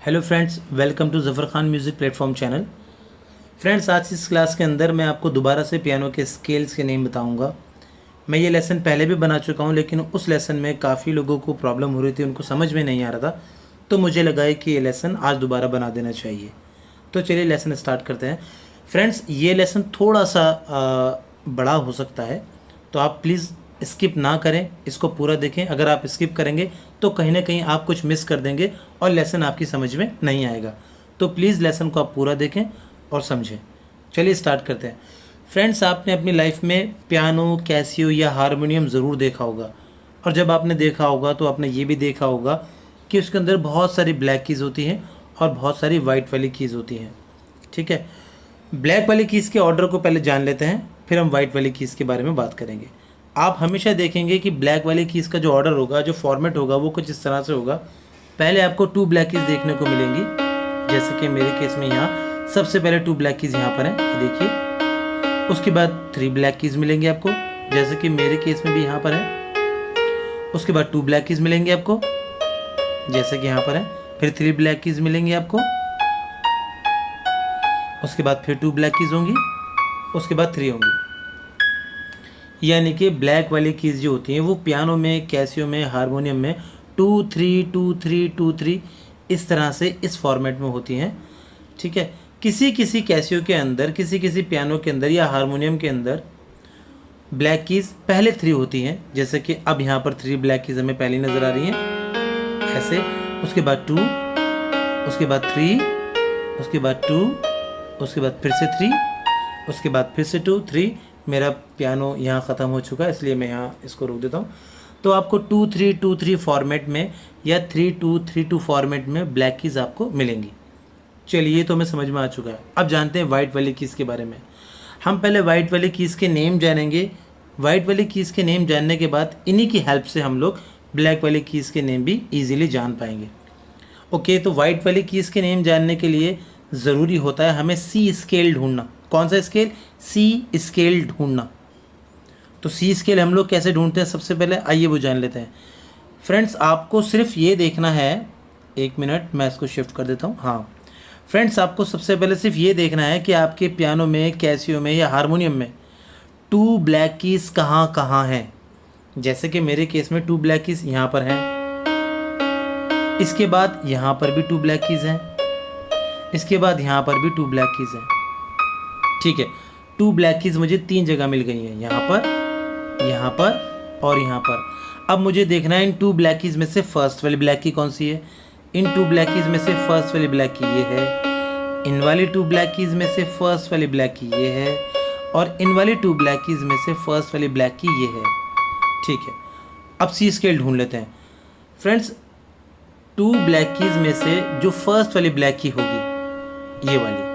Hello friends, welcome to Zafar Khan music platform channel. Friends, आज इस class के अंदर मैं आपको दोबारा से पियानो के स्केल्स के नेम बताऊंगा। मैं ये लेसन पहले भी बना चुका हूं, लेकिन उस लेसन में काफ़ी लोगों को प्रॉब्लम हो रही थी, उनको समझ में नहीं आ रहा था, तो मुझे लगा है कि ये लेसन आज दोबारा बना देना चाहिए। तो चलिए लेसन स्टार्ट करते हैं। फ्रेंड्स, ये लेसन थोड़ा सा बड़ा हो सकता है, तो आप प्लीज़ स्किप ना करें, इसको पूरा देखें। अगर आप स्किप करेंगे तो कहीं ना कहीं आप कुछ मिस कर देंगे और लेसन आपकी समझ में नहीं आएगा। तो प्लीज़ लेसन को आप पूरा देखें और समझें। चलिए स्टार्ट करते हैं। फ्रेंड्स, आपने अपनी लाइफ में पियानो, कैसियो या हारमोनियम ज़रूर देखा होगा, और जब आपने देखा होगा तो आपने ये भी देखा होगा कि उसके अंदर बहुत सारी ब्लैक कीज़ होती हैं और बहुत सारी वाइट वाली कीज़ होती हैं। ठीक है, ब्लैक वाली कीज़ के ऑर्डर को पहले जान लेते हैं, फिर हम वाइट वाली कीज़ के बारे में बात करेंगे। आप हमेशा देखेंगे कि ब्लैक वाली कीज़ का जो ऑर्डर होगा, जो फॉर्मेट होगा, वो कुछ इस तरह से होगा। पहले आपको 2 ब्लैक कीज़ देखने को मिलेंगी, जैसे कि मेरे केस में यहाँ सबसे पहले 2 ब्लैक कीज़ यहाँ पर हैं, ये देखिए। उसके बाद 3 ब्लैक कीज़ मिलेंगी आपको, जैसे कि मेरे केस में भी यहाँ पर है। उसके बाद 2 ब्लैक कीज़ मिलेंगी आपको, जैसे कि यहाँ पर है। फिर 3 ब्लैक कीज़ मिलेंगी आपको, उसके बाद फिर 2 ब्लैक कीज़ होंगी, उसके बाद 3 होंगी। यानी कि ब्लैक वाली कीज़ जो होती हैं वो पियानो में, कैसियो में, हारमोनियम में 2 3 2 3 2 3 इस तरह से इस फॉर्मेट में होती हैं। ठीक है, किसी किसी कैसियो के अंदर, किसी किसी पियानो के अंदर या हारमोनियम के अंदर ब्लैक कीज़ पहले 3 होती हैं, जैसे कि अब यहाँ पर 3 ब्लैक कीज़ हमें पहली नज़र आ रही हैं ऐसे। उसके बाद 2, उसके बाद 3, उसके बाद 2, उसके बाद फिर से 3, उसके बाद फिर से 2 3। मेरा पियानो यहाँ ख़त्म हो चुका है, इसलिए मैं यहाँ इसको रोक देता हूँ। तो आपको 2 3 2 3 फॉर्मेट में या 3 2 3 2 फॉर्मेट में ब्लैक कीज़ आपको मिलेंगी। चलिए, ये तो हमें समझ में आ चुका है। अब जानते हैं वाइट वाली कीज़ के बारे में। हम पहले वाइट वाली कीज़ के नेम जानेंगे। वाइट वाली कीज़ के नेम जानने के बाद इन्हीं की हेल्प से हम लोग ब्लैक वाली कीज़ के नेम भी ईजिली जान पाएंगे। ओके, तो वाइट वाली कीज़ के नेम जानने के लिए ज़रूरी होता है हमें सी स्केल ढूंढना। कौन सा स्केल? सी स्केल ढूंढना। तो सी स्केल हम लोग कैसे ढूंढते हैं, सबसे पहले आइए वो जान लेते हैं। फ्रेंड्स, आपको सिर्फ ये देखना है, 1 मिनट मैं इसको शिफ्ट कर देता हूँ। हाँ फ्रेंड्स, आपको सबसे पहले सिर्फ ये देखना है कि आपके पियानो में, कैसियो में या हारमोनियम में 2 ब्लैक कीज़ कहाँ कहाँ हैं। जैसे कि मेरे केस में 2 ब्लैक कीज़ यहाँ पर हैं, इसके बाद यहाँ पर भी 2 ब्लैक कीज़ हैं, इसके बाद यहाँ पर भी 2 ब्लैक कीज़ हैं। ठीक है, 2 ब्लैक कीज़ मुझे 3 जगह मिल गई हैं, यहाँ पर और यहाँ पर। अब मुझे देखना है इन 2 ब्लैक कीज़ में से फर्स्ट वाली ब्लैक की कौन सी है। इन 2 ब्लैक कीज़ में से फर्स्ट वाली ब्लैक की ये है, इन वाली 2 ब्लैक कीज़ में से फर्स्ट वाली ब्लैक की ये है, और इन वाली 2 ब्लैक कीज़ में से फर्स्ट वाली ब्लैक की ये है। ठीक है, अब सी स्केल ढूंढ लेते हैं। फ्रेंड्स, 2 ब्लैक कीज़ में से जो फर्स्ट वाली ब्लैक की होगी, ये वाली,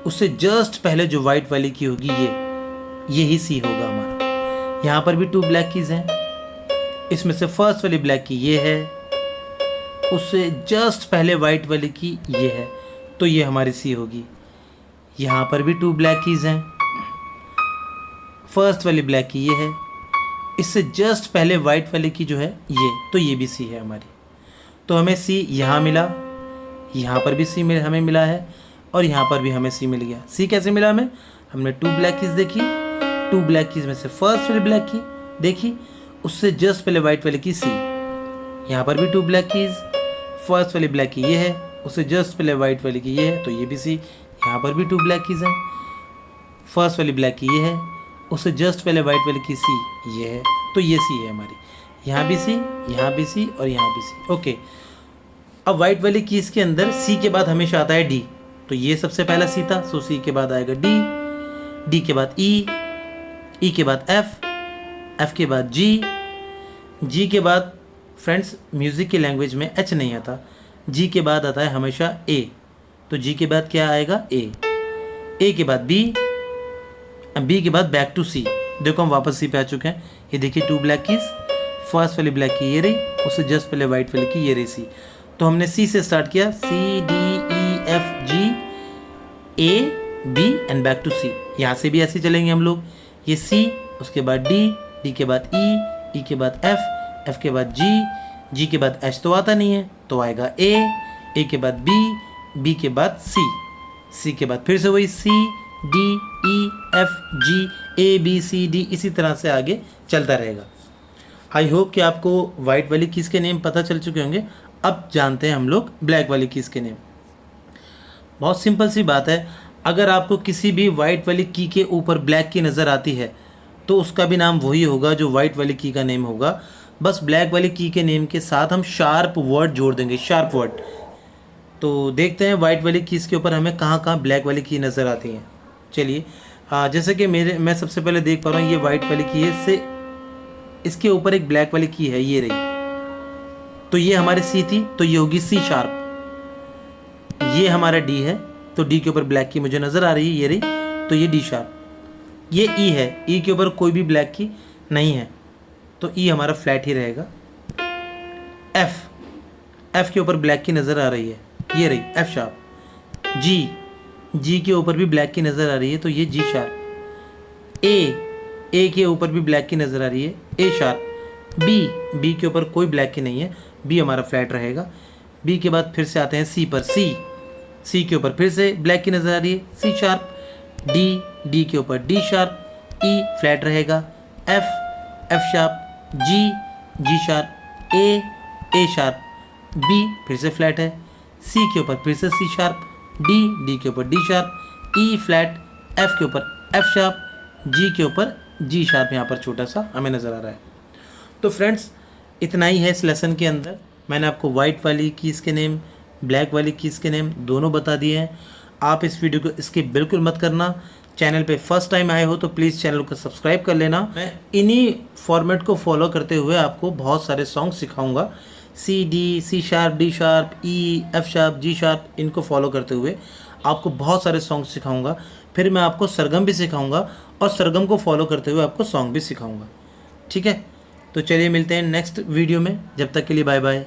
उससे जस्ट पहले जो वाइट वाली की होगी, यही सी होगा हमारा। यहाँ पर भी 2 ब्लैक कीज़ हैं, इसमें से फर्स्ट वाली ब्लैक की ये है, उससे जस्ट पहले वाइट वाली की ये है, तो ये हमारी सी होगी। यहाँ पर भी 2 ब्लैक कीज़ हैं, फर्स्ट वाली ब्लैक की ये है, इससे जस्ट पहले वाइट वाली की जो है ये, तो ये भी सी है हमारी। तो हमें सी यहाँ मिला, यहाँ पर भी सी हमें मिला है, और यहाँ पर भी हमें सी मिल गया। सी कैसे मिला हमें? हमने 2 ब्लैक कीज़ देखी, 2 ब्लैक कीज़ में से फर्स्ट वाली ब्लैक की देखी, उससे जस्ट पहले वाइट वाली की सी। यहाँ पर भी 2 ब्लैक कीज़, फर्स्ट वाली ब्लैक की ये है, उससे जस्ट पहले वाइट वाली की ये है, तो ये भी सी। यहाँ पर भी 2 ब्लैक कीज़ हैं, फर्स्ट वाली ब्लैक की ये है, उससे जस्ट पहले वाइट वाली की सी ये है, तो ये सी है हमारी। यहाँ भी सी, यहाँ भी सी, और यहाँ भी सी। ओके, अब वाइट वाली कीज़ के अंदर सी के बाद हमेशा आता है डी, तो ये सबसे पहला सी था, सो सी के बाद आएगा डी, डी के बाद ई, ई के बाद एफ, एफ के बाद जी, जी के बाद फ्रेंड्स म्यूज़िक की लैंग्वेज में एच नहीं आता, जी के बाद आता है हमेशा ए, तो जी के बाद क्या आएगा? ए के बाद बी, बी के बाद बैक टू सी। देखो हम वापस सी पे आ चुके हैं। ये देखिए 2 ब्लैक कीज़, फर्स्ट वाली ब्लैक की ये रही, उससे जस्ट पहले वाइट वाली की ये रही सी। तो हमने सी से स्टार्ट किया, C D E F G A B and back to C. यहाँ से भी ऐसे चलेंगे हम लोग, ये सी, उसके बाद डी, डी के बाद ई, ई के बाद एफ, एफ के बाद जी, जी के बाद एच तो आता नहीं है, तो आएगा ए, ए के बाद बी, बी के बाद सी, सी के बाद फिर से वही सी, D, E, F, G, A, B, C, D, इसी तरह से आगे चलता रहेगा। आई होप कि आपको वाइट वाली कीज़ के नेम पता चल चुके होंगे। अब जानते हैं हम लोग ब्लैक वाली कीज़ के नेम। बहुत सिंपल सी बात है, अगर आपको किसी भी वाइट वाली की के ऊपर ब्लैक की नज़र आती है तो उसका भी नाम वही होगा जो वाइट वाली की का नेम होगा। बस ब्लैक वाली की के नेम के साथ हम शार्प वर्ड जोड़ देंगे, शार्प वर्ड। तो देखते हैं वाइट वाली कीज़ के ऊपर हमें कहाँ कहाँ ब्लैक वाली की नज़र आती हैं। चलिए, जैसे कि मैं सबसे पहले देख पा रहा हूँ ये वाइट वाली की है, इससे इसके ऊपर एक ब्लैक वाली की है, ये रही। तो ये हमारे सी थी, तो ये होगी सी शार्प। ये हमारा डी है, तो डी के ऊपर ब्लैक की मुझे नज़र आ रही है, ये रही, तो ये डी शार्प। ये ई है, ई के ऊपर कोई भी ब्लैक की नहीं है, तो ई हमारा फ्लैट ही रहेगा। एफ, एफ के ऊपर ब्लैक की नज़र आ रही है, ये रही एफ शार्प। जी, जी के ऊपर भी ब्लैक की नज़र आ रही है, तो ये जी शार्प। ए के ऊपर भी ब्लैक की नज़र आ रही है, ए शार्प। बी, बी के ऊपर कोई ब्लैक की नहीं है, बी हमारा फ्लैट रहेगा। बी के बाद फिर से आते हैं सी पर, सी के ऊपर फिर से ब्लैक की नज़र आ रही है, सी शार्प। डी, डी के ऊपर डी शार्प, ई फ्लैट रहेगा। F, F sharp. G, G sharp. A sharp. B फिर से फ्लैट है। सी के ऊपर फिर से सी शार्प। डी, डी के ऊपर D sharp. E flat. F के ऊपर एफ शार्प। जी के ऊपर जी शार्प यहाँ पर छोटा सा हमें नज़र आ रहा है। तो फ्रेंड्स, इतना ही है इस लेसन के अंदर। मैंने आपको वाइट वाली कीज़ के नेम, ब्लैक वाली कीज़ के नेम दोनों बता दिए हैं। आप इस वीडियो को स्किप बिल्कुल मत करना। चैनल पे फर्स्ट टाइम आए हो तो प्लीज़ चैनल को सब्सक्राइब कर लेना। मैं इन्हीं फॉर्मेट को फॉलो करते हुए आपको बहुत सारे सॉन्ग सिखाऊंगा। C, D, C sharp, D sharp, E, F sharp, G sharp, इनको फॉलो करते हुए आपको बहुत सारे सॉन्ग सिखाऊंगा। फिर मैं आपको सरगम भी सिखाऊंगा और सरगम को फॉलो करते हुए आपको सॉन्ग भी सिखाऊंगा। ठीक है, तो चलिए मिलते हैं नेक्स्ट वीडियो में। जब तक के लिए बाय बाय।